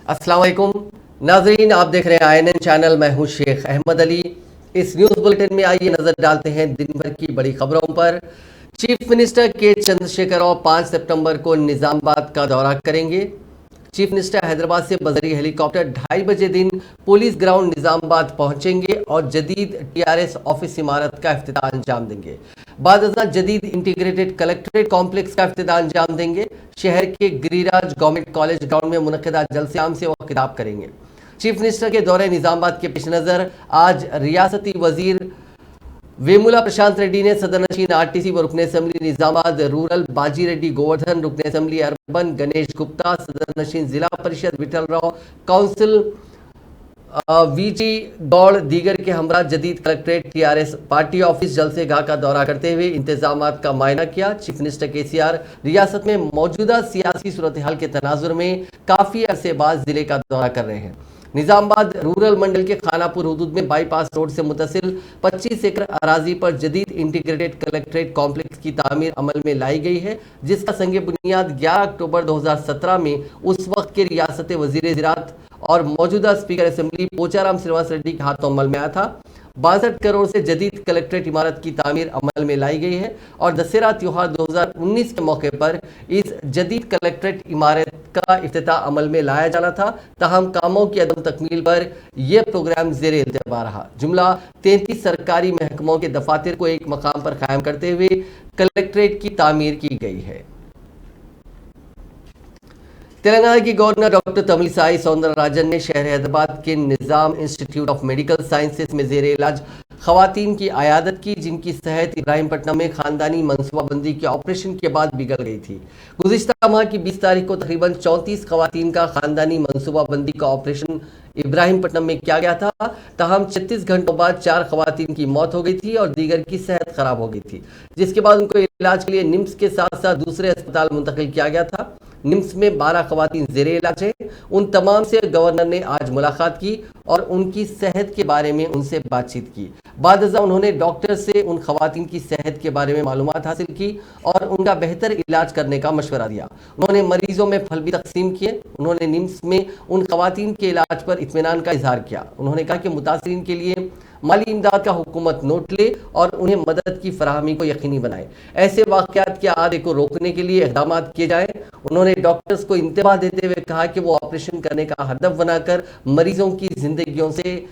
अस्सलाम वालेकुम नाजरीन, आप देख रहे हैं INN चैनल। मैं हूं शेख अहमद अली। इस न्यूज़ बुलेटिन में आइए नजर डालते हैं दिन भर की बड़ी खबरों पर। चीफ मिनिस्टर के चंद्रशेखर राव 5 सितंबर को निजामाबाद का दौरा करेंगे। चीफ मिनिस्टर हैदराबाद से बजरी हेलीकॉप्टर 2:30 बजे दिन पुलिस ग्राउंड निजामाबाद पहुंचेंगे और जदीद TRS ऑफिस इमारत का इफ्तिताह अंजाम देंगे। बाद जदीद इंटीग्रेटेड कलेक्ट्रेट कॉम्प्लेक्स का इफ्तिताह अंजाम देंगे। शहर के गिरिराज गवर्नमेंट कॉलेज ग्राउंड में मुनक़िदा जलसे आम से वो खिताब करेंगे। चीफ मिनिस्टर के दौरे निजामाबाद के पेश नज़र आज रियासती वजीर वेमुला प्रशांत रेड्डी ने सदर नशीन RTC व रुकन असम्बली निजामाबाद रूरल बाजी रेड्डी गोवर्धन, रुकन असम्बली अर्बन गणेश गुप्ता, सदर नशीन जिला परिषद विठल राव काउंसिल VG गौड़ दीगर के हमरा जदीद कलेक्ट्रेट TRS पार्टी ऑफिस जलसे गाह का दौरा करते हुए इंतजामात का मायना किया। चीफ मिनिस्टर KCR रियासत में मौजूदा सियासी सूरत हाल के तनाजुर में काफ़ी अरसे बाद जिले का दौरा कर रहे हैं। निजामाबाद रूरल मंडल के खानापुर हुदूद में बाईपास रोड से मुतसिल 25 एकड़ अराजी पर जदीद इंटीग्रेटेड कलेक्ट्रेट कॉम्प्लेक्स की तामीर अमल में लाई गई है, जिसका संग बुनियाद 11 अक्टूबर 2017 में उस वक्त के रियासत वजीर ज़राअत और मौजूदा स्पीकर असेंबली पोचाराम श्रीनिवास रेड्डी के हाथों अमल में आया था। 62 करोड़ से जदीद कलेक्ट्रेट इमारत की तामीर अमल में लाई गई है और दशहरा त्योहार 2019 के मौके पर इस जदीद कलेक्ट्रेट इमारत का इफ्तिताह अमल में लाया जाना था। ताहम कामों की अदम तकमील पर यह प्रोग्राम ज़ेरे इल्तवा रहा। जुमला 33 सरकारी महकमों के दफातर को एक मकाम पर कायम करते हुए कलेक्ट्रेट की तामीर की गई है। तेलंगाना की गवर्नर डॉक्टर तमिलिसाई सौंदरराजन ने शहर हैदराबाद के निज़ाम इंस्टीट्यूट ऑफ मेडिकल साइंसेज में ज़ेरे इलाज खवातीन की आयादत की, जिनकी सेहत इब्राहिमपट्टनम में खानदानी मनसूबाबंदी के ऑपरेशन के बाद बिगड़ गई थी। गुज़िश्ता माह की 20 तारीख को तकरीबन 34 खवातीन का खानदानी मनसूबाबंदी का ऑपरेशन इब्राहिमपट्टनम में किया गया था। ताहम 36 घंटों बाद 4 खवातीन की मौत हो गई थी और दीगर की सेहत खराब हो गई थी, जिसके बाद उनको इलाज के लिए निम्स के साथ साथ दूसरे अस्पताल मुंतकिल किया गया था। निम्स में 12 खवातीन ज़ेरे इलाज हैं। उन तमाम से गवर्नर ने आज मुलाकात की और उनकी सेहत के बारे में उनसे बातचीत की। बाद उन्होंने डॉक्टर से उन खवातीन की सेहत के बारे में मालूमात हासिल की और उनका बेहतर इलाज करने का मशवरा दिया। उन्होंने मरीजों में फल भी तकसीम किए। उन्होंने निम्स में उन खवातीन के इलाज पर इत्मीनान का इजहार किया। उन्होंने कहा कि मुतासरीन के लिए माली इमदाद का हुकूमत नोट ले और उन्हें मदद की फराहमी को यकीनी बनाए। ऐसे वाक़यात के आदे को रोकने के लिए इक़दाम किए जाए। उन्होंने डॉक्टर्स को इंतबाह देते हुए कहा कि वो ऑपरेशन करने का हदफ बनाकर मरीजों की जिंदगियों से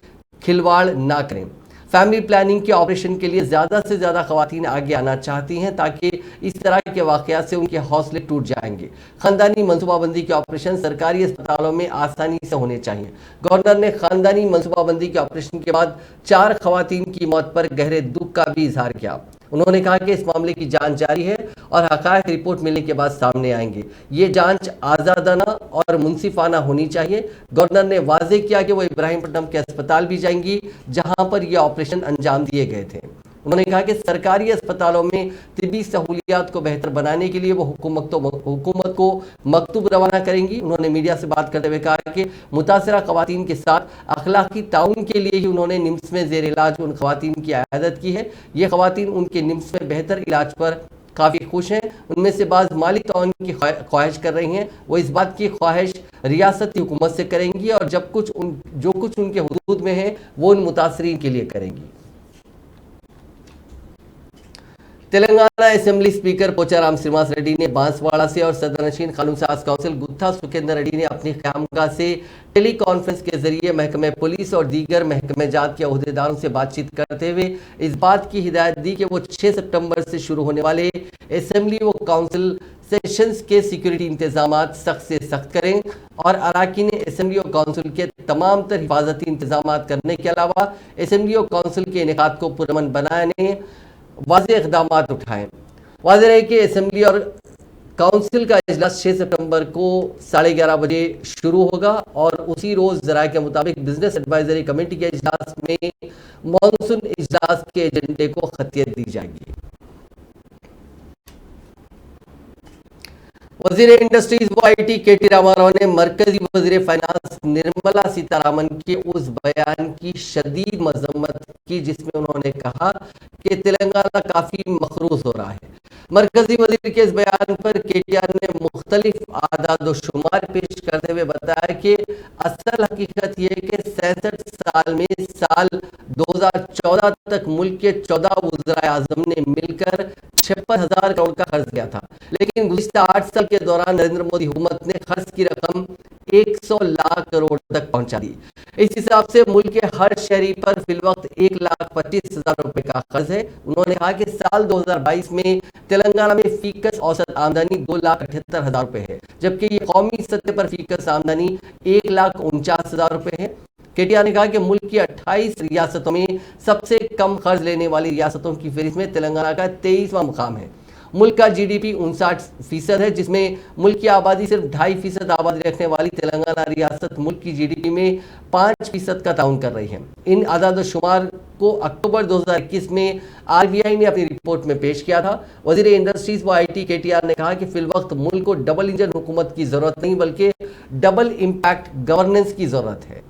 खिलवाड़ ना करें। फैमिली प्लानिंग के ऑपरेशन के लिए ज़्यादा से ज़्यादा खवातीन आगे आना चाहती हैं ताकि इस तरह के वाक़यात से उनके हौसले टूट जाएंगे। खानदानी मनसूबाबंदी के ऑपरेशन सरकारी अस्पतालों में आसानी से होने चाहिए। गवर्नर ने खानदानी मनसूबाबंदी के ऑपरेशन के बाद 4 खवातीन की मौत पर गहरे दुख का भी इजहार किया। उन्होंने कहा कि इस मामले की जांच जारी है और हक़ाइक़ रिपोर्ट मिलने के बाद सामने आएंगे। ये जांच आज़ादाना और मुंसिफाना होनी चाहिए। गवर्नर ने वाज़े किया कि वो इब्राहिमपट्टनम के अस्पताल भी जाएंगी जहां पर यह ऑपरेशन अंजाम दिए गए थे। उन्होंने कहा कि सरकारी अस्पतालों में तिब्बी सहूलियात को बेहतर बनाने के लिए वो हुकूमत को मकतूब रवाना करेंगी। उन्होंने मीडिया से बात करते हुए कहा कि मुतासरा खवातीन के साथ अखलाकी ताउन के लिए ही उन्होंने निम्स में ज़ेर इलाज उन खवातीन की आयादत की है। ये खवातीन उनके निम्स में बेहतर इलाज पर काफ़ी खुश हैं। उनमें से बाज़ माली ताउन की ख्वाहिश कर रही हैं। वो इस बात की ख्वाहिश रियासती हुकूमत से करेंगी और जो कुछ उनके हुदूद में है वो उन मुतासरीन के लिए करेंगी। तेलंगाना असेंबली स्पीकर पोचाराम श्रीनिवास रेड्डी ने बांसवाड़ा से और सदर नशीन कानून साज काउंसिल गुत्था सुखेंद्र रेड्डी ने अपनी क़यामगाह से टेली कॉन्फ्रेंस के जरिए महकमे पुलिस और दीगर महकमे जात के अहदेदारों से बातचीत करते हुए इस बात की हिदायत दी कि वो 6 सितंबर से शुरू होने वाले असेंबली व काउंसिल सेशंस के सिक्योरिटी इंतजाम सख्त से सख्त करें और अराकीन असेंबली और काउंसिल के तमाम तर हिफाजती इंतजाम करने के अलावा असेंबली और काउंसिल के इनेकाद को पुरअमन बनाने वाज़े इक़दाम उठाएं। वाज़े रहे कि असेंबली और काउंसिल का इजलास 6 सितंबर को 11:30 बजे शुरू होगा और उसी रोज़ ज़राए के मुताबिक बिजनेस एडवाइजरी कमेटी के इजलास में मॉनसून इजलास के एजेंडे को खतियत दी जाएगी। वज़ीर इंडस्ट्रीज व IT KT रामाराव ने मरकजी वज़ीर फाइनेंस निर्मला सीतारामन के उस बयान की शदीद मजम्मत की जिसमें उन्होंने कहा कि तेलंगाना काफ़ी मखरूज हो रहा है। मरकजी वजीर के इस बयान पर केटीआर ने मुख्तलिफ आदाद-ओ-शुमार पेश करते हुए बताया कि असल हकीकत यह है कि 67 साल में साल 2014 तक मुल्क के 14 वज़राए आज़म ने मिलकर 56,000 करोड़ का खर्च किया था, लेकिन गुज़िश्ता 8 साल के दौरान नरेंद्र मोदी हुकूमत ने खर्च की रकम 100 लाख करोड़ तक पहुंचा दी। इस हिसाब से मुल्क के हर शहरी पर फिलवक्त 1,25,000 रुपए का खर्च है। उन्होंने कहा कि साल 2022 में तेलंगाना में फीकस औसत आमदनी 2,78,000 रुपए है, जबकि ये कौमी सतह पर फीकस आमदनी 1,49,000 रुपए है। केटीआर ने कहा कि मुल्क की 28 रियासतों में सबसे कम कर्ज लेने वाली रियासतों की फहरिस्त में तेलंगाना का 23वां मुकाम है। मुल्क का जीडीपी 59% है, जिसमें मुल्क की आबादी सिर्फ 2.5% आबादी रखने वाली तेलंगाना रियासत मुल्क की जीडीपी में 5% का ताउन कर रही है। इन आदाद-ओ-शुमार को अक्टूबर 2021 में आरबीआई ने अपनी रिपोर्ट में पेश किया था। वजीर इंडस्ट्रीज व आईटी केटीआर ने कहा कि फिलवक्त मुल्क को डबल इंजन हुकूमत की जरूरत नहीं, बल्कि डबल इम्पैक्ट गवर्नेंस की जरूरत है।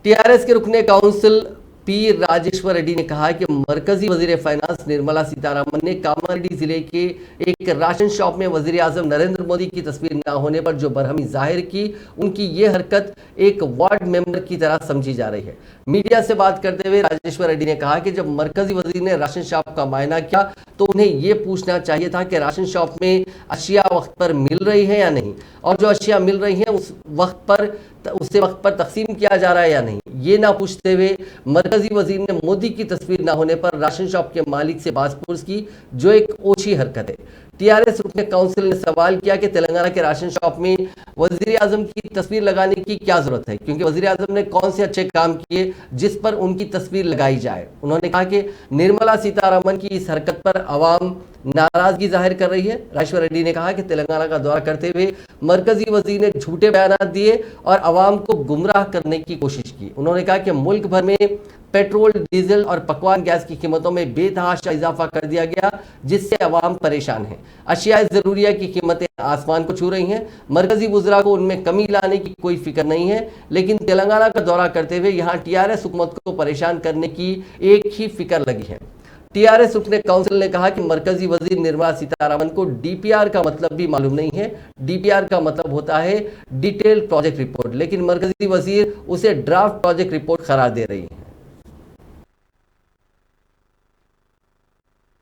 टीआरएस के रुकने काउंसिल पी राजेश्वर रेड्डी ने कहा कि मरकजी वजीर फाइनेंस निर्मला सीतारमन ने कामारेड्डी जिले के एक राशन शॉप में वजीर आजम नरेंद्र मोदी की तस्वीर न होने पर जो बरहमी जाहिर की, उनकी ये हरकत एक वार्ड मेंबर की तरह समझी जा रही है। मीडिया से बात करते हुए राजेश्वर रेड्डी ने कहा कि जब मरकजी वजीर ने राशन शॉप का मुआयना किया तो उन्हें ये पूछना चाहिए था कि राशन शॉप में अशिया वक्त पर मिल रही है या नहीं, और जो अशिया मिल रही है उसे वक्त पर तकसीम किया जा रहा है या नहीं। ये ना पूछते हुए मरकजी वजीर ने मोदी की तस्वीर ना होने पर राशन शॉप के मालिक से बासपुरस की, जो एक ओछी हरकत है। टीआरएस रुकने काउंसिल ने सवाल किया कि तेलंगाना के राशन शॉप में वजीर आजम की तस्वीर लगाने की क्या जरूरत है, क्योंकि वजीर आजम ने कौन से अच्छे काम किए जिस पर उनकी तस्वीर लगाई जाए। उन्होंने कहा कि निर्मला सीतारमन की इस हरकत पर अवाम नाराजगी जाहिर कर रही है। राजेश्वर रेड्डी ने कहा कि तेलंगाना का दौरा करते हुए मरकजी वजीर ने झूठे बयान दिए और अवाम को गुमराह करने की कोशिश की। उन्होंने कहा कि मुल्क भर में पेट्रोल, डीजल और पकवान गैस की कीमतों में बेतहाशा इजाफा कर दिया गया, जिससे अवाम परेशान है। अशिया ज़रूरिया की कीमतें आसमान को छू रही हैं। मरकजी वज़रा को उनमें कमी लाने की कोई फिक्र नहीं है, लेकिन तेलंगाना का दौरा करते हुए यहाँ टीआरएस हुकूमत को परेशान करने की एक ही फिक्र लगी है। टीआरएस रुकने काउंसिल ने कहा कि मरकजी वजीर निर्मला सीतारमन को डीपीआर का मतलब भी मालूम नहीं है। डीपीआर का मतलब होता है डिटेल प्रोजेक्ट रिपोर्ट, लेकिन मरकजी वजीर उसे ड्राफ्ट प्रोजेक्ट रिपोर्ट करार दे रही है।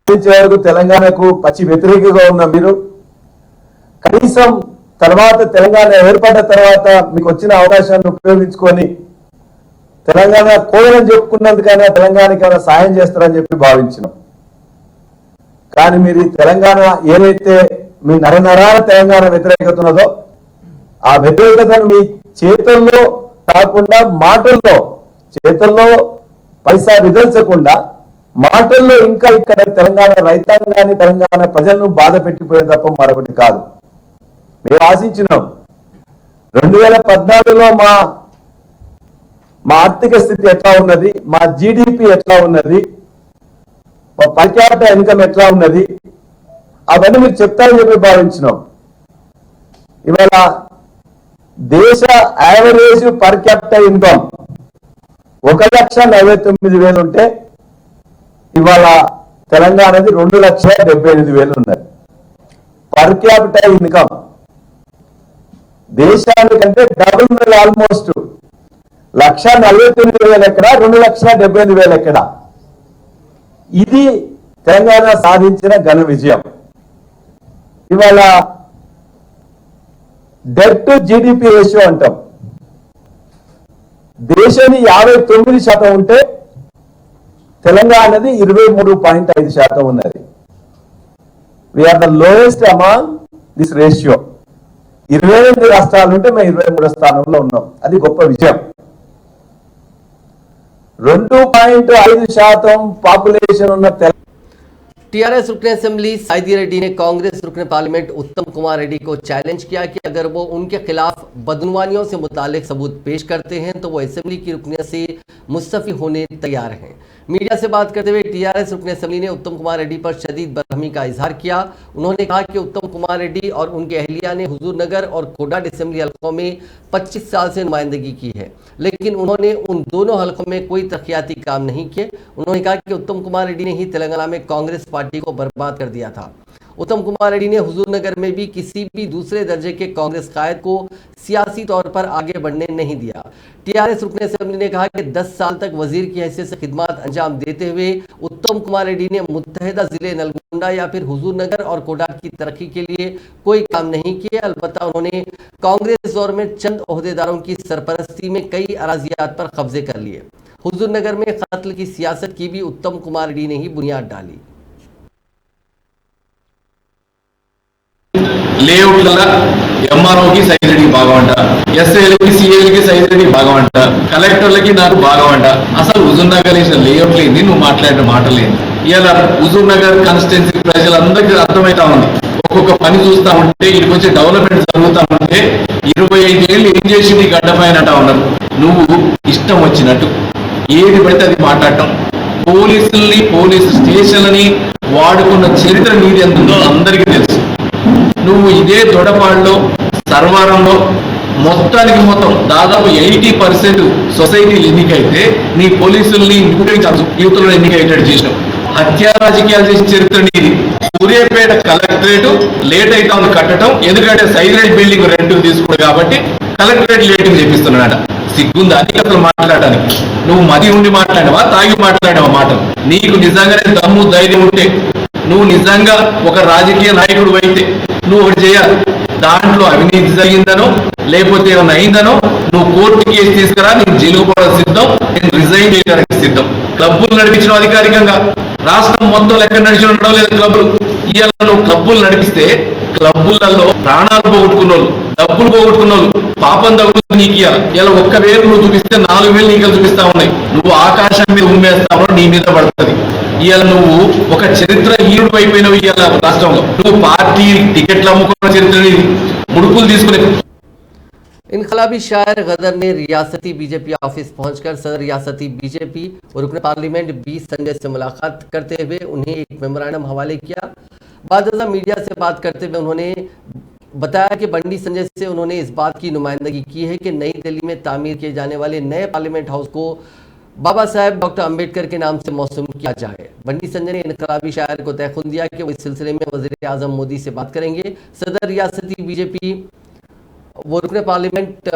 తెలంగాణకు పచ్చి వ్యతిరేకంగా ఉన్న మీరు కనీసం తర్వాత తెలంగాణ ఏర్పడ్డ తర్వాత మీకు వచ్చిన అవకాశాన్ని ఉపయోగించుకొని తెలంగాణ కోరని చెప్పుకున్నందుకైనా తెలంగాణకి ఏమైనా సాయం చేస్తారని చెప్పి భావించినాం. కానీ మీరు తెలంగాణ ఏదైతే మీ నరనరాల తెలంగాణ వ్యతిరేకత ఉన్నదో ఆ వ్యతిరేకతను మీ చేతుల్లో కాకుండా మాటల్లో, చేతుల్లో పైసా విదల్చకుండా మాటల్లో ఇంకా ఇక్కడ తెలంగాణ రైతాంగాన్ని, తెలంగాణ ప్రజలను బాధ పెట్టిపోయే తప్ప మరొకటి కాదు. మేము ఆశించినాం 2014లో మా ఆర్థిక స్థితి ఎట్లా ఉన్నది, మా జీడిపి ఎట్లా ఉన్నది, మా పర్ క్యాపిటల్ ఇన్కమ్ ఎట్లా ఉన్నది, అవన్నీ మీరు చెప్తారని చెప్పి భావించినాం. ఇవాళ దేశ యావరేజ్ పర్ క్యాపిటల్ ఇన్కమ్ 1,49,000 ఉంటే ఇవాళ తెలంగాణది 2,78,000 ఉన్నది. పర్ క్యాపిటల్ ఇన్కమ్ దేశానికంటే డబుల్ ఉన్నది. ఆల్మోస్ట్ 1,49,000 ఎక్కడ, 2,78,000 ఎక్కడ. ఇది తెలంగాణ సాధించిన ఘన విజయం. ఇవాళ డెట్ టు జీడిపి రేషియో అంటాం. దేశాన్ని 59% ఉంటే తెలంగాణది 23.5% ఉన్నది. We are the lowest among this ratio. 22 రాష్ట్రాలు ఉంటే మేము 23వ స్థానంలో ఉన్నాం. అది గొప్ప విజయం. 2.5% పాపులేషన్ ఉన్న टीआरएस रुकने असेंबली साइदी रेड्डी ने कांग्रेस रुकने पार्लियामेंट उत्तम कुमार रेड्डी को चैलेंज किया कि अगर वो उनके खिलाफ बदनवानियों से मुतालिक सबूत पेश करते हैं तो वो असेंबली की रुकनियत से मुस्तफी होने तैयार हैं। मीडिया से बात करते हुए टीआरएस रुकन असेंबली ने उत्तम कुमार रेड्डी पर शदीद बरहमी का इजहार किया। उन्होंने कहा कि उत्तम कुमार रेड्डी और उनके अहलिया ने हुजूर नगर और कोडाड असेंबली हलकों में 25 साल से नुमाइंदगी की है, लेकिन उन्होंने उन दोनों हलकों में कोई तरक्याती काम नहीं किए। उन्होंने कहा कि उत्तम कुमार रेड्डी ने ही तेलंगाना में कांग्रेस पार्टी को बर्बाद कर दिया था। उत्तम कुमार रेड्डी ने हुजूर नगर में भी किसी भी दूसरे दर्जे के कांग्रेस कायद को सियासी तौर पर आगे बढ़ने नहीं दिया। टीआरएस रुकन असेंबली ने कहा कि 10 साल तक वजीर की हैसियत से खिदमत अंजाम देते हुए उत्तम कुमार रेड्डी ने मुत्तहिदा जिले नलगोंडा या फिर हुजूर नगर और कोडाड की तरक्की के लिए कोई काम नहीं किए। अलबत्ता उन्होंने कांग्रेस दौर में चंद ओहदेदारों की सरपरस्ती में कई अराजियात पर कब्जे कर लिए। हुजूर नगर में कत्ल की सियासत की भी उत्तम कुमार रेड्डी ने ही बुनियाद डाली। లేఅవుట్ల ఎంఆర్ఓకి సైజ్ రేటింగ్ బాగా అంట, ఎస్ఏలకి సిఏలకి సైజ్ రేటింగ్ బాగా అంట, కలెక్టర్లకి నాకు బాగా అంట. అసలు హుజూర్ నగర్ వేసిన లేఅవుట్లు ఏంది, నువ్వు మాట్లాడిన మాటలు ఏంది? ఇలా హుజూర్ నగర్ కాన్స్టిట్యున్సీ ప్రజలందరికీ అర్థమైతా ఉంది. ఒక్కొక్క పని చూస్తా ఉంటే ఇటు వచ్చి డెవలప్మెంట్ జరుగుతా ఉంటే 25 ఏళ్ళు ఏం చేసి నీ గడ్డపైనట ఉన్నారు. నువ్వు ఇష్టం వచ్చినట్టు ఏది పడితే అది మాట్లాడటం, పోలీసుల్ని పోలీసు స్టేషన్లని వాడుకున్న చరిత్ర నీది ఎంతుందో అందరికీ తెలుసు. నువ్వు ఇదే దొడపాడులో సర్వారంలో మొత్తానికి మొత్తం దాదాపు 80% సొసైటీలు ఎన్నికైతే నీ పోలీసుల్ని యూత్లో ఎన్నికయ్యేటట్టు చేసినావు. హత్యా రాజకీయాలు చేసిన చరిత్ర నీది. సూర్యాపేట కలెక్టరేట్ లేట్ అయితే ఉంది కట్టడం, ఎందుకంటే సైలెంట్ బిల్డింగ్ రెంట్ తీసుకోడు కాబట్టి కలెక్టరేట్ లేటింగ్ చేపిస్తున్నాడ. సిగ్గుంది అని అసలు మాట్లాడడానికి? నువ్వు మది ఉండి మాట్లాడావా, తాగి మాట్లాడావా మాటలు? నీకు నిజంగానే దమ్ము ధైర్యం ఉంటే, నువ్వు నిజంగా ఒక రాజకీయ నాయకుడు అయితే నువ్వు ఒకటి చేయాలి. దాంట్లో అవినీతి జరిగిందనో లేకపోతే ఏమైనా అయిందనో నువ్వు కోర్టు కేసు తీసుకురా, నేను జైలు కూడా సిద్ధం, నేను రిజైన్ చేయడానికి సిద్ధం. క్లబ్బులు నడిపించిన అధికారికంగా రాష్ట్రం మొత్తం లెక్క నడిచి ఉండడం లేదు క్లబ్బులు. ఇవాళ నువ్వు క్లబ్బులు నడిపిస్తే క్లబ్బులలో ప్రాణాలు పోగొట్టుకున్న వాళ్ళు, డబ్బులు పోగొట్టుకున్న వాళ్ళు, పాపం తగ్గుతుంది నీకు. ఇలా ఒక్క వేలు నువ్వు చూపిస్తే 4 వేలు నీకు చూపిస్తా ఉన్నాయి. నువ్వు ఆకాశం మీద ఉమ్మేస్తావో నీ మీద పడుతుంది. ఇవాళ నువ్వు ఒక చరిత్ర హీరుడు అయిపోయినావు. ఇవాళ రాష్ట్రంలో నువ్వు పార్టీ టికెట్లు అమ్ముకున్న చరిత్ర ముడుపులు తీసుకునే इनकलाबी शायर गदर ने रियासती बीजेपी ऑफिस पहुंचकर सदर रियासती बीजेपी और रुकन पार्लियामेंट बी संजय से मुलाकात करते हुए उन्हें एक मेमोरेंडम हवाले किया। बाद मीडिया से बात करते हुए उन्होंने बताया कि बंडी संजय से उन्होंने इस बात की नुमाइंदगी की है कि नई दिल्ली में तामीर किए जाने वाले नए पार्लियामेंट हाउस को बाबा साहेब डॉक्टर अंबेडकर के नाम से मौसूम किया जाए। बंडी संजय ने इनकलाबी शायर को तयखुन दिया कि वो इस सिलसिले में वज़ीर आज़म मोदी से बात करेंगे। सदर रियासती बीजेपी वो रुकन पार्लियामेंट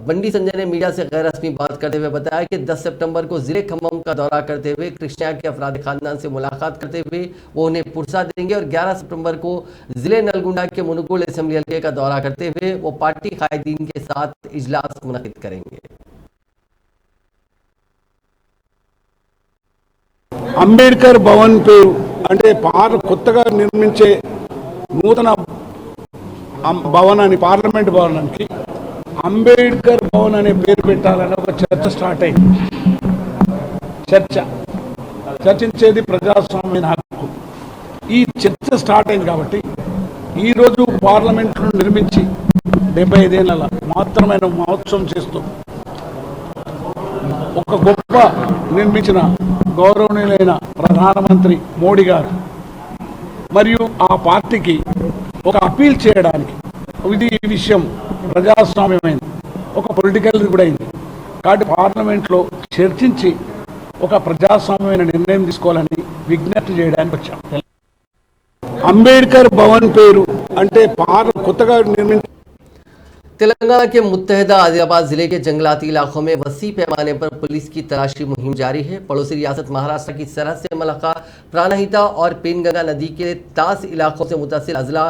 बंडी संजय ने मीडिया से गैर रस्मी बात करते हुए बताया कि 10 सितंबर को जिले खम्मम का दौरा करते हुए कृष्णा के अफराद खानदान से मुलाकात करते हुए वो उन्हें पुरसा देंगे और 11 सितंबर को जिले नलगुंडा के मुनुगुल असेंबली हल्के का दौरा करते हुए वो पार्टी कायदीन के साथ इजलास मुनक़िद करेंगे। అంబేద్కర్ భవన్ పేరు అంటే కొత్తగా నిర్మించే నూతన భవనాన్ని, పార్లమెంట్ భవనానికి అంబేద్కర్ భవన్ అనే పేరు పెట్టాలని ఒక చర్చ స్టార్ట్ అయింది. చర్చించేది ప్రజాస్వామ్య హక్కు. ఈ చర్చ స్టార్ట్ అయింది కాబట్టి ఈరోజు పార్లమెంట్లో నిర్మించి 75 ఏళ్ళ మాత్రమైన మహోత్సవం చేస్తూ ఒక గొప్ప నిర్మించిన గౌరవనీయులైన ప్రధానమంత్రి మోడీ గారు మరియు ఆ పార్టీకి ఒక అపీల్ చేయడానికి ఇది ఈ విషయం ప్రజాస్వామ్యమైంది, ఒక పొలిటికల్ కూడా అయింది కాబట్టి పార్లమెంట్లో చర్చించి ఒక ప్రజాస్వామ్యమైన నిర్ణయం తీసుకోవాలని విజ్ఞప్తి చేయడానికి వచ్చాం. అంబేద్కర్ భవన్ పేరు అంటే కొత్తగా నిర్మించిన तेलंगाना के मुत्तहिदा आदिलाबाद जिले के जंगलाती इलाकों में वसी पैमाने पर पुलिस की तलाशी मुहिम जारी है। पड़ोसी रियासत महाराष्ट्र की सरहद से मलका प्राणहिता और पेनगंगा नदी के तास इलाकों से मुतासिर अजला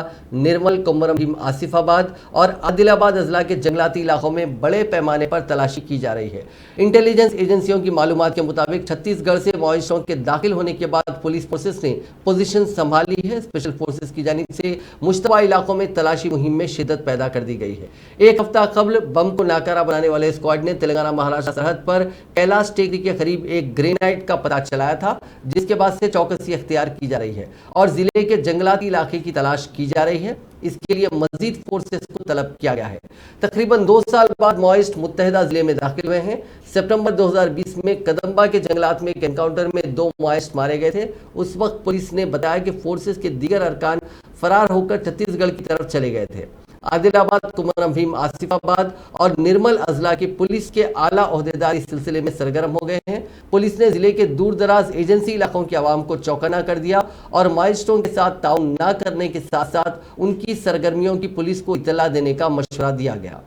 निर्मल, कुम्मरम, आसिफाबाद और आदिलाबाद अजला के जंगलाती इलाकों में बड़े पैमाने पर तलाशी की जा रही है। इंटेलिजेंस एजेंसियों की मालूमात के मुताबिक छत्तीसगढ़ से माओइस्टों के दाखिल होने के बाद पुलिस फोर्सेस ने पोजीशन संभाली है। स्पेशल फोर्सेस की जानिब से मुश्तबा इलाकों में तलाशी मुहिम में शिद्दत पैदा कर दी गई है। एक हफ्ता कबल बम को नाकारा बनाने वाले स्क्वाड ने तेलंगाना महाराष्ट्र सरहद पर कैलाश टेकरी के करीब एक ग्रेनाइट का पता चलाया था, जिसके बाद से चौकसी अख्तियार की जा रही है और जिले के जंगलाती इलाके की तलाश की जा रही है। इसके लिए मजीद फोर्सेस को तलब किया गया है। तकरीबन 2 साल बाद माओइस्ट मुत्तहिदा जिले में दाखिल हुए हैं। सितंबर 2020 में कदम्बा के जंगलात में एक एनकाउंटर में 2 माओइस्ट मारे गए थे। उस वक्त पुलिस ने बताया कि फोर्सेस के दीगर अरकान फरार होकर छत्तीसगढ़ की तरफ चले गए थे। आदिलाबाद, कुमरम भीम, आसिफाबाद और निर्मल अजला के पुलिस के आला ओहदेदार इस सिलसिले में सरगर्म हो गए हैं। पुलिस ने जिले के दूर दराज एजेंसी इलाकों की आवाम को चौकन्ना कर दिया और माइलस्टोन के साथ ताउन न करने के साथ साथ उनकी सरगर्मियों की पुलिस को इत्तला देने का मशवरा दिया गया।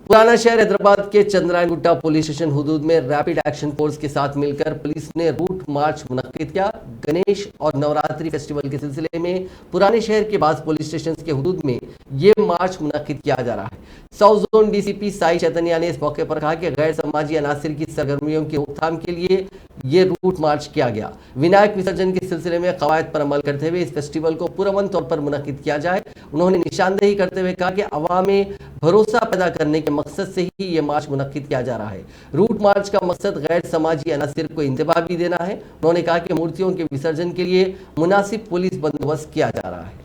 पुराना शहर हैदराबाद के चंद्रायनगुट्टा पुलिस स्टेशन हुदूद में रैपिड एक्शन फोर्स के साथ मिलकर पुलिस ने रूट मार्च मुनक्किद किया। गणेश और नवरात्रि फेस्टिवल के सिलसिले में पुराने शहर के बाद पुलिस स्टेशन के हुदूद में ये मार्च मुनक्किद किया जा रहा है। South zone DCP Sai Chaitanya ने इस मौके पर कहा कि गैर समाजी अनासिर की सरगर्मियों की रोकथाम के लिए ये रूट मार्च किया गया। विनायक विसर्जन के सिलसिले में कवायद पर अमल करते हुए इस फेस्टिवल को पुरअमन तौर पर मुनक्किद किया जाए। उन्होंने निशानदेही करते हुए कहा कि अवाम में भरोसा पैदा करने के मकसद से ही ये मार्च मुनक्किद किया जा रहा है। रूट मार्च का मकसद गैर समाजी अनासिर को इंतबाह भी देना है। उन्होंने कहा कि मूर्तियों के विसर्जन के लिए मुनासिब पुलिस बंदोबस्त किया जा रहा है।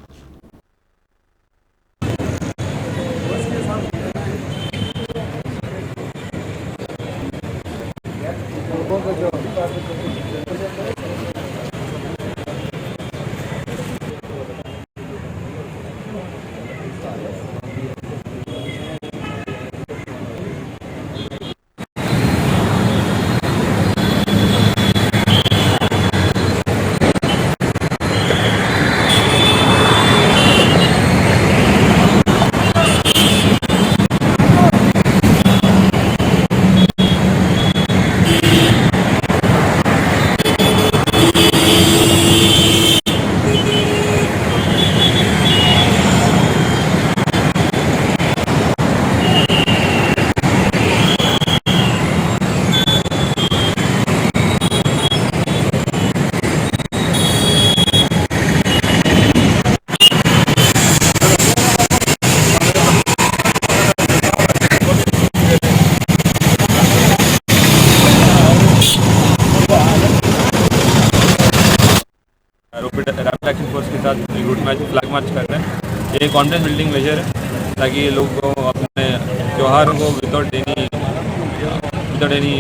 रैपिड एक्शन फोर्स के साथ रूट मैच फ्लैग मार्च कर रहे हैं। ये कॉन्फिडेंस बिल्डिंग मेजर है ताकि ये लोग को अपने त्योहारों को विदाउट एनी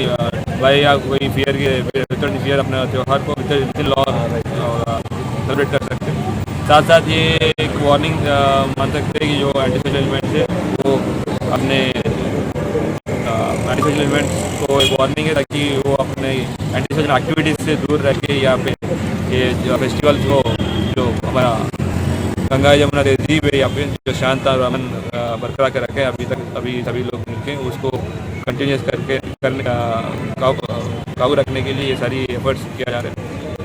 वाई या कोई फियर के विदाउट एनी फियर अपने त्यौहार को विद लॉ सेलिब्रेट कर सकते हैं। साथ साथ ये एक वार्निंग मान सकते हैं कि जो एंटी सोशल एलिमेंट्स है वो अपने एंटी सोशल एलिमेंट्स को एक वार्निंग है ताकि वो अपने एंटी सोशल एक्टिविटीज़ से दूर रह के यहाँ पे ये जो फेस्टिवल्स को जो हमारा गंगा यमुना तहजीब है यहाँ पे जो शांत और अमन बरकरार कर रखे अभी सभी लोग मिलके उसको कंटिन्यूस करने काबू रखने के लिए ये सारी एफर्ट्स किया जा रहे हैं।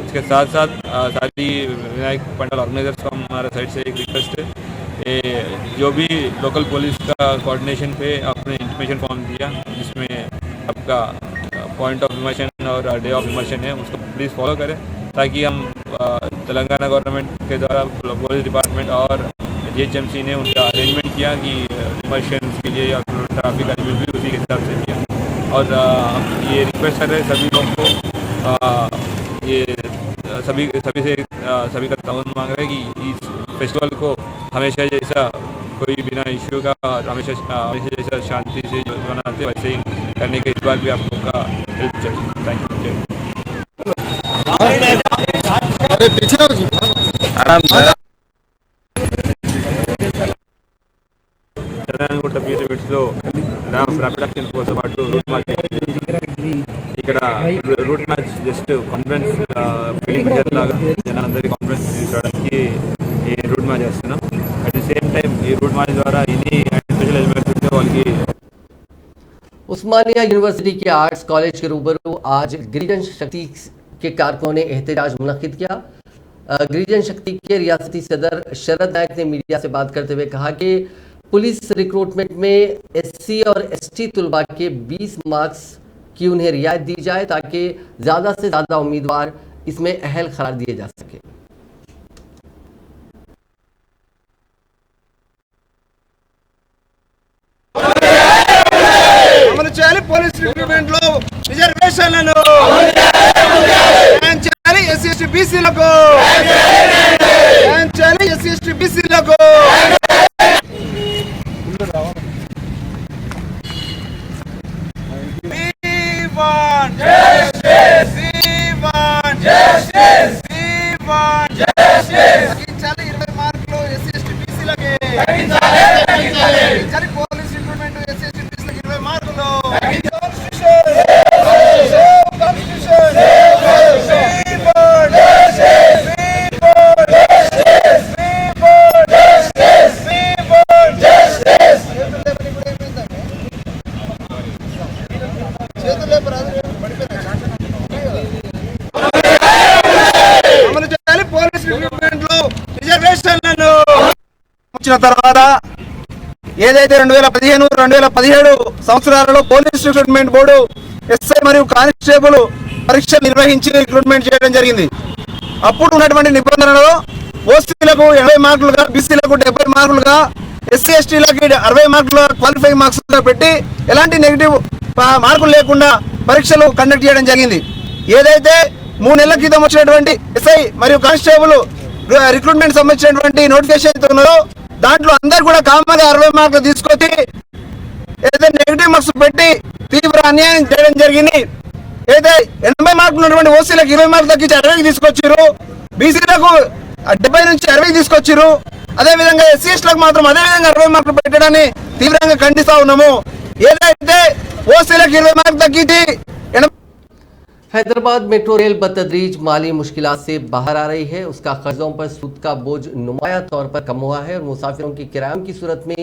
इसके साथ साथ सारी विनायक पंडाल ऑर्गेनाइजर्स को हमारे साइड से एक रिक्वेस्ट है, ये जो भी लोकल पुलिस का कोऑर्डिनेशन पे आपने इंटीमेशन फॉर्म दिया जिसमें आपका पॉइंट ऑफ इमर्शन और डे ऑफ इमर्शन है उसको प्लीज़ फॉलो करें ताकि हम तेलंगाना गवर्नमेंट के द्वारा पुलिस डिपार्टमेंट और GHMC ने उनका अरेंजमेंट किया कि इमर्शन के लिए या ट्रैफिक अरेंजमेंट भी उसी के हिसाब से किया। और ये रिक्वेस्ट कर रहे हैं सभी लोगों को, ये सभी का ताउन मांग रहे हैं कि इस फेस्टिवल को हमेशा जैसा कोई बिना इश्यू का हमेशा जैसा शांति से मनाते वैसे ही करने के इस बार भी आप लोग का हेल्प चाहिए। Thank you. చంద్రాయనగుట్ట పీరియడ్స్లో ర్యాపిడ్ యాక్షన్ ఫోర్స్ పాటు రూట్ మార్చ్ ఇక్కడ route match just conference feeling లాగా జనాలందరికీ కాన్ఫరెన్స్ తీసుకోవడానికి ఈ రూట్ మ్యాచ్ చేస్తున్నాం। అట్ ది సేమ్ టైం ఈ రూట్ మ్యాచ్ ద్వారా ఇన్ని స్పెషల్ ఎలిమెంట్స్ ఉంటే వాళ్ళకి उस्मानिया यूनिवर्सिटी के आर्ट्स कॉलेज के रूबरू आज गिरिजन शक्ति के कारकुनों ने एहतजाज मुनक्किद किया। गिरिजन शक्ति के रियासती सदर शरद नायक ने मीडिया से बात करते हुए कहा कि पुलिस रिक्रूटमेंट में SC और ST तलबा के 20 मार्क्स की उन्हें रियायत दी जाए ताकि ज़्यादा से ज़्यादा उम्मीदवार इसमें अहल करार दिए जा सके। రిజర్వేషన్లను న్యాయం చేయాలి ఎస్సీ ఎస్టీ బీసీలకు న్యాయం చేయాలి ఎస్సీ ఎస్టీ బీసీలకు తగ్గించాలి 20 మార్కులు ఎస్సీ ఎస్టీ బీసీలకి తగ్గించాలి పోలీస్ రిక్రూట్మెంట్ ఎస్సీ ఎస్టీ బీసీలకి 20 మార్కులు అమలు చేయాలి పోలీస్ రిక్రూట్మెంట్ లో రిజర్వేషన్లను వచ్చిన తర్వాత ఏదైతే 2015-2017 సంవత్సరాలలో పోలీస్ రిక్రూట్మెంట్ బోర్డు ఎస్ఐ మరియు కానిస్టేబుల్ పరీక్ష నిర్వహించి రిక్రూట్మెంట్ చేయడం జరిగింది. అప్పుడు ఉన్నటువంటి నిబంధనలలో ఓసీలకు 80 మార్కులుగా, బీసీలకు 70 మార్కులుగా, ఎస్సీ ఎస్టీలకి 60 మార్కుల క్వాలిఫైయింగ్ మార్క్స్ పెట్టి ఎలాంటి నెగిటివ్ మార్కులు లేకుండా పరీక్షలు కండక్ట్ చేయడం జరిగింది. ఏదైతే 3 నెలల క్రితం వచ్చినటువంటి ఎస్ఐ మరియు కానిస్టేబుల్ రిక్రూట్మెంట్ సంబంధించినటువంటి నోటిఫికేషన్ ఉన్నదో దాంట్లో అందరు కూడా కామన్గా 60 మార్కులు తీసుకొచ్చి ఏదైతే నెగిటివ్ మార్క్స్ పెట్టి తీవ్ర అన్యాయం చేయడం జరిగింది. ఏదైతే 80 మార్కులు ఉన్నటువంటి ఓసీలకు 20 మార్కులు తగ్గించి 60కి తీసుకొచ్చారు, బీసీలకు 70 నుంచి 60కి తీసుకొచ్చారు. అదేవిధంగా ఎస్సీ ఎస్టీలకు మాత్రం అదేవిధంగా 60 మార్కులు పెట్టడాన్ని తీవ్రంగా ఖండిస్తా ఉన్నాము. ఏదైతే ఓసీలకు 20 మార్కులు తగ్గించి हैदराबाद मेट्रो रेल बतदरीज माली मुश्किलात से बाहर आ रही है। उसका कर्जों पर सूद का बोझ नुमाया तौर पर कम हुआ है और मुसाफिरों की किरायों की सूरत में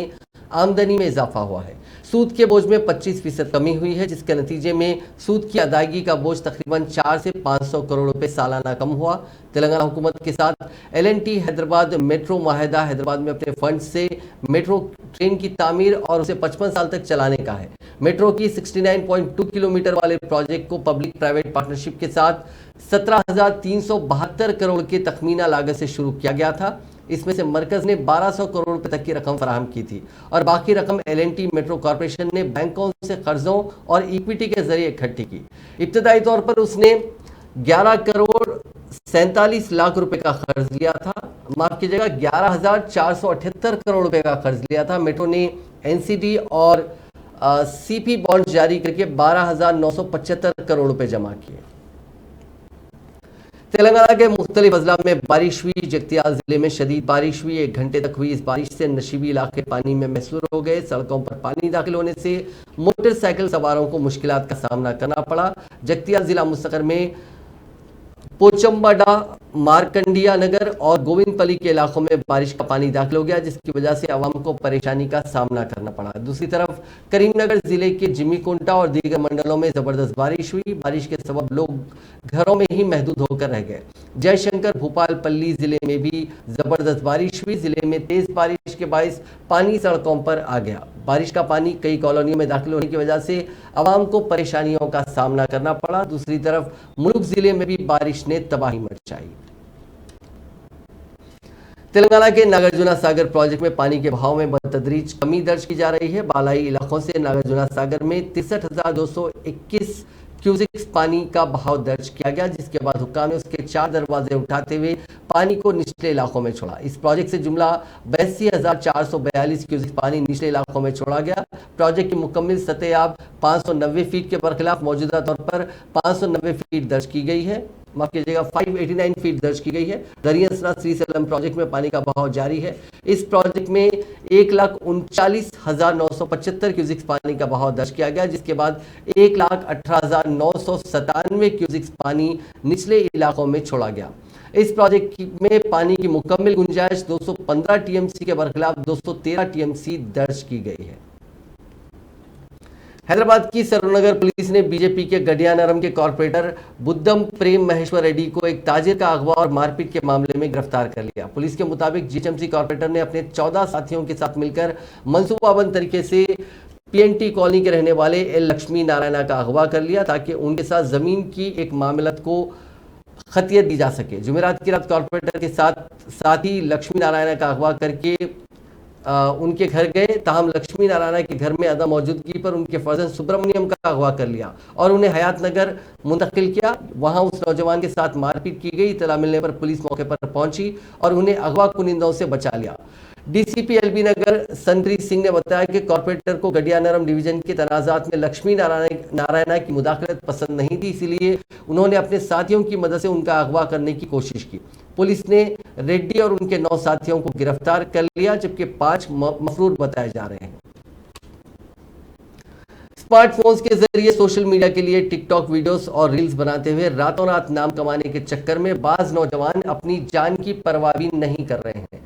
आमदनी में इजाफा हुआ है। सूद के बोझ में 25% कमी हुई है, जिसके नतीजे में सूद की अदायगी का बोझ तकरीबन 400 से 500 करोड़ रुपए सालाना कम हुआ। तेलंगाना हुकूमत के साथ LNT हैदराबाद मेट्रो माहिदा हैदराबाद में अपने फंड से मेट्रो ट्रेन की तामीर और उसे 55 साल तक चलाने का है। मेट्रो की 69.2 किलोमीटर वाले प्रोजेक्ट को पब्लिक प्राइवेट पार्टनरशिप के साथ 17,372 करोड़ के तखमीना लागत से शुरू किया गया था। इसमें से मरकज ने 1200 करोड़ रुपए तक की रकम फराहम की थी और बाकी रकम LNT मेट्रो कॉरपोरेशन ने बैंकों से कर्जों और इक्विटी के जरिए इकट्ठी की। इब्तदाई तौर पर उसने 11 करोड़ 47 लाख रुपए का कर्ज लिया था, माफ कीजिएगा 11,478 करोड़ रुपए का कर्ज लिया था। मेट्रो ने NCD और CP बॉन्ड जारी करके 12,975 करोड़ रुपए जमा किए। तेलंगाना के मुख्तलिफ अजला में बारिश हुई। जगतियाल जिले में शदीद बारिश हुई। 1 घंटे तक हुई इस बारिश से नशीबी इलाके पानी में महसूर हो गए। सड़कों पर पानी दाखिल होने से मोटरसाइकिल सवारों को मुश्किलात का सामना करना पड़ा। जगतियाल जिला मुस्तकर में पोचम्बाडा, मारकंडिया नगर और गोविंदपल्ली के इलाकों में बारिश का पानी दाखिल हो गया, जिसकी वजह से आवाम को परेशानी का सामना करना पड़ा। दूसरी तरफ करीमनगर जिले के जिमीकुंटा और दीगर मंडलों में जबरदस्त बारिश हुई। बारिश के सबब लोग घरों में ही महदूद होकर रह गए। जयशंकर भूपालपल्ली जिले में भी जबरदस्त बारिश हुई। जिले में तेज बारिश के बायस पानी सड़कों पर आ गया। बारिश का पानी कई कॉलोनियों में दाखिल होने की वजह से आवाम को परेशानियों का सामना करना पड़ा। दूसरी तरफ मुल्क जिले में भी बारिश ने तबाही मचाई। तेलंगाना के नागार्जुना सागर प्रोजेक्ट में पानी के बहाव में बतदरीज कमी दर्ज की जा रही है। बालाई इलाकों से नागार्जुना सागर में 63,221 क्यूसिक्स पानी का बहाव दर्ज किया गया, जिसके बाद हुक्काम ने उसके 4 दरवाजे उठाते हुए पानी को निचले इलाकों में छोड़ा। इस प्रोजेक्ट से जुमला 82,442 क्यूसिक्स पानी निचले इलाकों में छोड़ा गया। प्रोजेक्ट की मुकम्मल सतह 590 फीट के बरखिलाफ मौजूदा तौर पर 590 फीट दर्ज की गई है, माफ कीजिएगा 589 फीट दर्ज की गई है। दरियासना श्रीशैलम प्रोजेक्ट में पानी का बहाव जारी है। इस प्रोजेक्ट में 1,39,975 क्यूसिक्स पानी का बहाव दर्ज किया गया, जिसके बाद 1,18,997 क्यूसिक्स पानी निचले इलाकों में छोड़ा गया। इस प्रोजेक्ट में पानी की मुकम्मल गुंजाइश 215 TMC के बरखिलाफ 213 TMC दर्ज की गई है। हैदराबाद की सरोनगर पुलिस ने बीजेपी के गडियानरम के कॉर्पोरेटर बुद्धम प्रेम महेश्वर रेड्डी को एक ताजिर का अगवा और मारपीट के मामले में गिरफ्तार कर लिया। पुलिस के मुताबिक GHMC कॉर्पोरेटर ने अपने 14 साथियों के साथ मिलकर मंसूबाबंद तरीके से PNT कॉलोनी के रहने वाले L लक्ष्मी नारायणा का अगवा कर लिया, ताकि उनके साथ जमीन की एक मामलत को खतियत दी जा सके। जुमेरात की रात कॉर्पोरेटर के साथ ही लक्ष्मी नारायणा का अगवा करके उनके घर गए, ताहम लक्ष्मी नारायण के घर में अदा मौजूदगी पर उनके फर्जन सुब्रमण्यम का अगवा कर लिया और उन्हें हयात नगर मुंतकिल किया। वहां उस नौजवान के साथ मारपीट की गई। इत्तला मिलने पर पुलिस मौके पर पहुंची और उन्हें अगवा कुनिंदों से बचा लिया। डीसीपी एलबी नगर संप्रीत सिंह ने बताया कि कॉर्पोरेटर को गडियानरम डिवीजन के तनाजात में लक्ष्मी नारायणा की मुदाखलत पसंद नहीं थी, इसीलिए उन्होंने अपने साथियों की मदद से उनका अगवा करने की कोशिश की। पुलिस ने रेड्डी और उनके 9 साथियों को गिरफ्तार कर लिया, जबकि 5 मफरूर बताए जा रहे हैं। स्मार्टफोन्स के जरिए सोशल मीडिया के लिए टिकटॉक वीडियोस और रील्स बनाते हुए रातों रात नाम कमाने के चक्कर में बाज नौजवान अपनी जान की परवाह भी नहीं कर रहे हैं।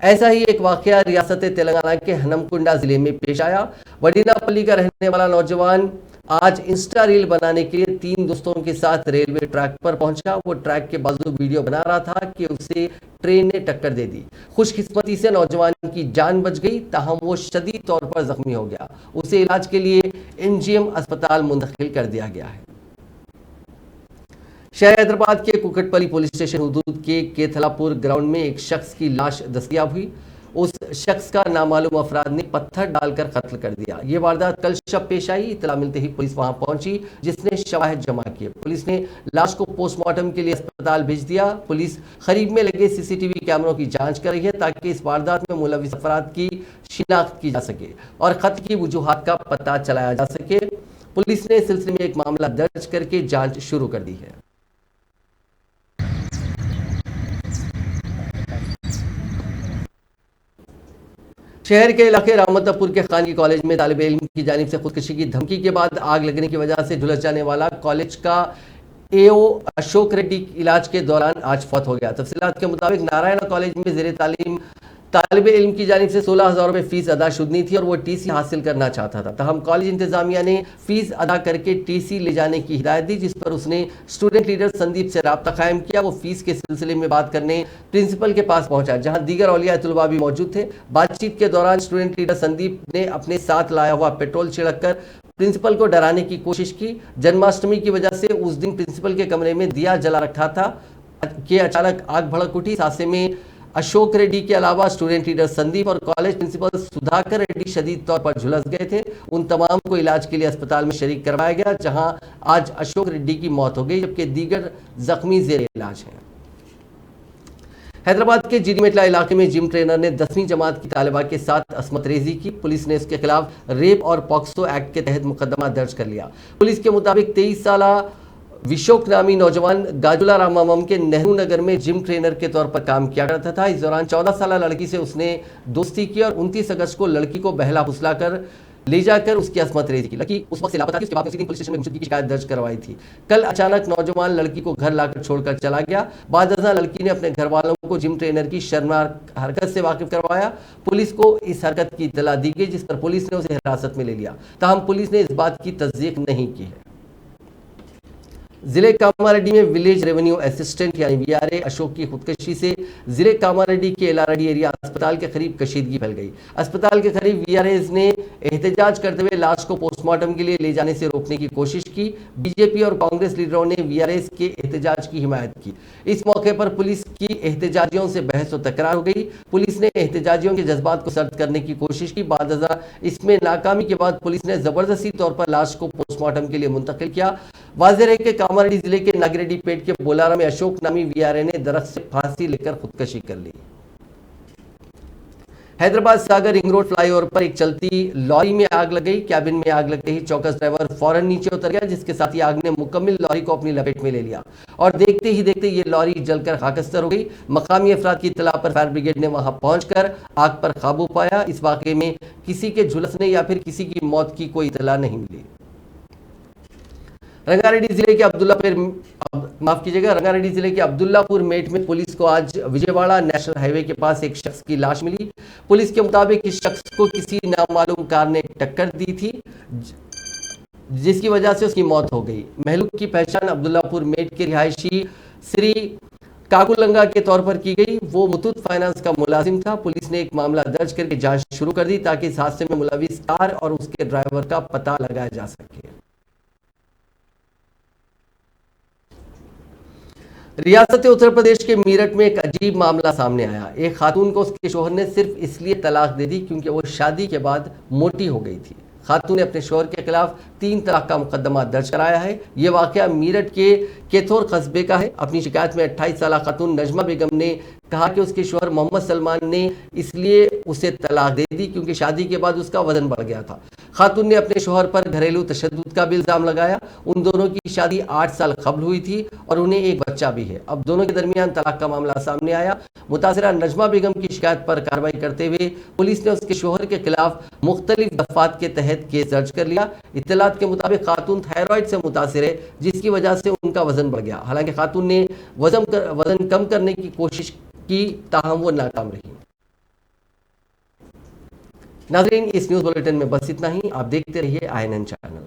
ऐसा ही एक वाकया रियासत तेलंगाना के हनमकुंडा जिले में पेश आया। वडीनापल्ली का रहने वाला नौजवान आज इंस्टा रील बनाने के लिए 3 दोस्तों के साथ रेलवे ट्रैक पर पहुंचा। वो ट्रैक के बाजू वीडियो बना रहा था कि उसे ट्रेन ने टक्कर दे दी। खुशकिस्मती से नौजवान की जान बच गई, ताहम वो शदीद तौर पर जख्मी हो गया। उसे इलाज के लिए एमजीएम अस्पताल मुंतकिल कर दिया गया है। शहर हैदराबाद के कुकटपल्ली पुलिस स्टेशन हदूद के केथलापुर ग्राउंड में एक शख्स की लाश दस्तयाब हुई। उस शख्स का नामालूम अफराद ने पत्थर डालकर कत्ल कर दिया। ये वारदात कल शब पेश आई। इत्तला मिलते ही पुलिस वहां पहुंची, जिसने शवाहिद जमा किए। पुलिस ने लाश को पोस्टमार्टम के लिए अस्पताल भेज दिया। पुलिस करीब में लगे सीसीटीवी कैमरों की जांच कर रही है ताकि इस वारदात में मुलविस अफराद की शिनाख्त की जा सके और कत्ल की वजूहात का पता चलाया जा सके। पुलिस ने इस सिलसिले में एक मामला दर्ज करके जांच शुरू कर दी है। शहर के इलाके रामतापुर के खानगी कॉलेज में तालिब इल्म की जानिब से खुदकुशी की धमकी के बाद आग लगने की वजह से झुलस जाने वाला कॉलेज का एओ अशोक रेड्डी इलाज के दौरान आज फौत हो गया। तफसीलात के मुताबिक नारायण कॉलेज में ज़ेरे तालीम तालिब इल्म की जानिब से 16,000 रुपये फीस अदा शुदनी थी और वो टीसी हासिल करना चाहता था। तहम कॉलेज इंतजामिया ने फीस अदा करके टीसी ले जाने की हिदायत दी, जिस पर उसने स्टूडेंट लीडर संदीप से राब्ता कायम किया। वो फीस के सिलसिले में बात करने प्रिंसिपल के पास पहुंचा, जहां दीगर औलिया तुलबा भी मौजूद थे। बातचीत के दौरान स्टूडेंट लीडर संदीप ने अपने साथ लाया हुआ पेट्रोल छिड़क कर प्रिंसिपल को डराने की कोशिश की। जन्माष्टमी की वजह से उस दिन प्रिंसिपल के कमरे में दिया जला रखा था कि अचानक आग भड़क उठी। इस हादसे में अशोक रेड्डी के अलावा स्टूडेंट लीडर संदीप और कॉलेज प्रिंसिपल सुधाकर रेड्डी शदीद तौर पर झुलस गए थे। उन तमाम को इलाज के लिए अस्पताल में शरीक करवाया गया, जहां आज अशोक रेड्डी की मौत हो गई, जबकि दीगर जख्मी जेर इलाज हैं। हैदराबाद के जीडीमेटला इलाके में जिम ट्रेनर ने 10वीं जमात की तालिबा के साथ असमत रेजी की। पुलिस ने उसके खिलाफ रेप और पॉक्सो एक्ट के तहत मुकदमा दर्ज कर लिया। पुलिस के मुताबिक 23 साला विशोक नामी नौजवान गाजुला रामामम के नेहरू नगर में जिम ट्रेनर के तौर पर काम किया करता था। इस दौरान 14 साल लड़की से उसने दोस्ती की और 29 अगस्त को लड़की को बहला फुसला कर ले जाकर उसकी असमत रेजी की। लड़की उस वक्त से लापता थी। उसके बाद उसी दिन पुलिस स्टेशन में गुमशुदगी की शिकायत दर्ज करवाई थी। कल अचानक नौजवान लड़की को घर लाकर छोड़कर चला गया। बाद लड़की ने अपने घर वालों को जिम ट्रेनर की शर्मनाक हरकत से वाकिफ करवाया। पुलिस को इस हरकत की इत्तला दी गई, जिस पर पुलिस ने उसे हिरासत में ले लिया। ताहम पुलिस ने इस बात की तस्दीक नहीं की है। जिले कामारेड्डी में विलेज रेवेन्यू असिस्टेंट यानी वीआरए अशोक की खुदकशी से जिले कामारेड्डी के एलारेडी एरिया अस्पताल के करीब कशीदगी फैल गई। अस्पताल के करीब वीआरएस ने एहतजाज करते हुए लाश को पोस्टमार्टम के लिए ले जाने से रोकने की कोशिश की। बीजेपी और कांग्रेस लीडरों ने वीआरएस के एहतजाज की हिमायत की। इस मौके पर पुलिस की एहतजाजियों से बहस और तकरार हो गई। पुलिस ने एहतजाजियों के जज्बात को सर्द करने की कोशिश की। बाद इसमें नाकामी के बाद पुलिस ने जबरदस्ती तौर पर लाश को पोस्टमार्टम के लिए मुंतकिल किया। वाज़ेह है कि कामारेड्डी जिले के नागिरेड्डी पेट के बोलारा में अशोक नामी वीआरए ने दरख्त से फांसी लेकर खुदकशी कर ली। हैदराबाद सागर रिंग रोड फ्लाईओवर पर एक चलती लॉरी में आग लग गई। कैबिन में आग लग गई। चौकस ड्राइवर फौरन नीचे उतर गया, जिसके साथ ही आग ने मुकम्मल लॉरी को अपनी लपेट में ले लिया और देखते ही देखते ये लॉरी जलकर खाकस्तर हो गई। मकामी अफराद की इत्तला पर फायर ब्रिगेड ने वहां पहुंचकर आग पर काबू पाया। इस वाकये में किसी के झुलसने या फिर किसी की मौत की कोई इत्तला नहीं मिली। रंगारेड्डी जिले के रंगारेड्डी जिले के अब्दुल्लापुर मेट में पुलिस को आज विजयवाड़ा नेशनल हाईवे के पास एक शख्स की लाश मिली। पुलिस के मुताबिक इस शख्स को किसी नामालूम कार ने टक्कर दी थी, जिसकी वजह से उसकी मौत हो गई। महलूक की पहचान अब्दुल्लापुर मेट के रिहायशी श्री काकुलंगा के तौर पर की गई। वो मुथूट फाइनेंस का मुलाजिम था। पुलिस ने एक मामला दर्ज करके जांच शुरू कर दी ताकि इस हादसे में मुलविस कार और उसके ड्राइवर का पता लगाया जा सके। रियासत उत्तर प्रदेश के मेरठ में एक अजीब मामला सामने आया। एक खातून को उसके शोहर ने सिर्फ इसलिए तलाक दे दी क्योंकि वो शादी के बाद मोटी हो गई थी। खातून ने अपने शोहर के खिलाफ 3 तलाक का मुकदमा दर्ज कराया है। ये वाकया मेरठ के केथोर कस्बे का है। अपनी शिकायत में 28 साल खातून नजमा बेगम ने कहा कि उसके शोहर मोहम्मद सलमान ने इसलिए उसे तलाक दे दी क्योंकि शादी के बाद उसका वजन बढ़ गया था। खातून ने अपने शोहर पर घरेलू तशद्दुद का भी इल्जाम लगाया। उन दोनों की शादी 8 साल कबल हुई थी और उन्हें एक बच्चा भी है। अब दोनों के दरमियान तलाक का मामला सामने आया। मुतासिरा नजमा बेगम की शिकायत पर कार्रवाई करते हुए पुलिस ने उसके शोहर के खिलाफ मुख्तलिफ दफात के तहत केस दर्ज कर लिया। इत्तलात के मुताबिक खातून थायराइड से मुतासिर है, जिसकी वजह से उनका वजन बढ़ गया। हालांकि खातून ने वजन कम करने की कोशिश की, ताहम वो नाकाम रही। नाज़रीन, इस न्यूज़ बुलेटिन में बस इतना ही। आप देखते रहिए INN चैनल।